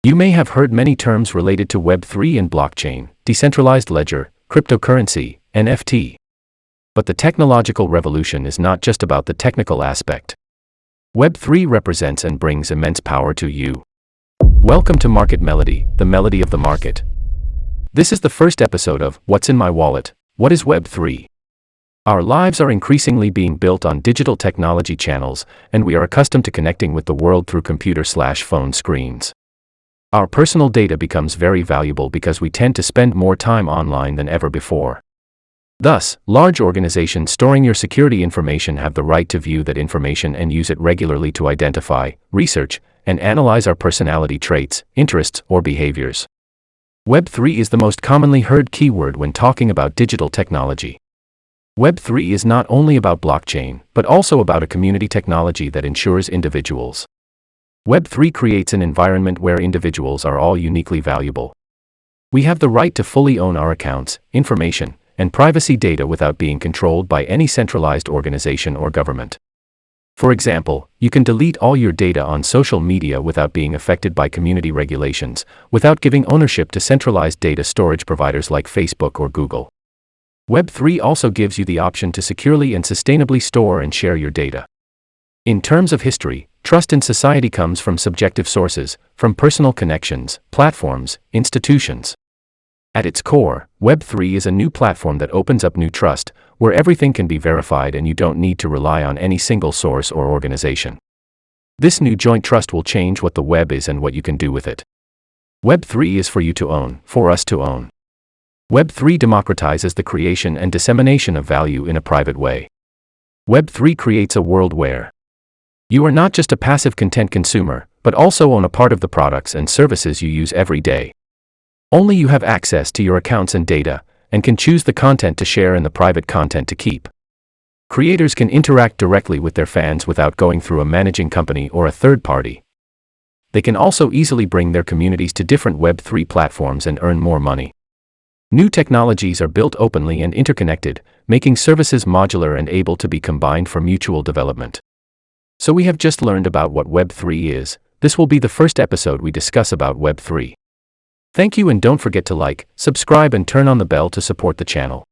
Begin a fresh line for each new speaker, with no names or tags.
You may have heard many terms related to Web3 and blockchain, decentralized ledger, cryptocurrency, NFT. But the technological revolution is not just about the technical aspect. Web3 represents and brings immense power to you. Welcome to Market Melody, the melody of the market. This is the first episode of What's in My Wallet? What is Web3? Our lives are increasingly being built on digital technology channels, and we are accustomed to connecting with the world through computer/phone screens. Our personal data becomes very valuable because we tend to spend more time online than ever before. Thus, large organizations storing your security information have the right to view that information and use it regularly to identify, research, and analyze our personality traits, interests, or behaviors. Web3 is the most commonly heard keyword when talking about digital technology. Web3 is not only about blockchain, but also about a community technology that ensures individuals. Web3 creates an environment where individuals are all uniquely valuable. We have the right to fully own our accounts, information, and privacy data without being controlled by any centralized organization or government. For example, you can delete all your data on social media without being affected by community regulations, without giving ownership to centralized data storage providers like Facebook or Google. Web3 also gives you the option to securely and sustainably store and share your data. In terms of history, trust in society comes from subjective sources, from personal connections, platforms, institutions. At its core, Web3 is a new platform that opens up new trust, where everything can be verified and you don't need to rely on any single source or organization. This new joint trust will change what the web is and what you can do with it. Web3 is for you to own, for us to own. Web3 democratizes the creation and dissemination of value in a private way. Web3 creates a world where you are not just a passive content consumer, but also own a part of the products and services you use every day. Only you have access to your accounts and data, and can choose the content to share and the private content to keep. Creators can interact directly with their fans without going through a managing company or a third party. They can also easily bring their communities to different Web3 platforms and earn more money. New technologies are built openly and interconnected, making services modular and able to be combined for mutual development. So we have just learned about what Web3 is. This will be the first episode we discuss about Web3. Thank you, and don't forget to like, subscribe and turn on the bell to support the channel.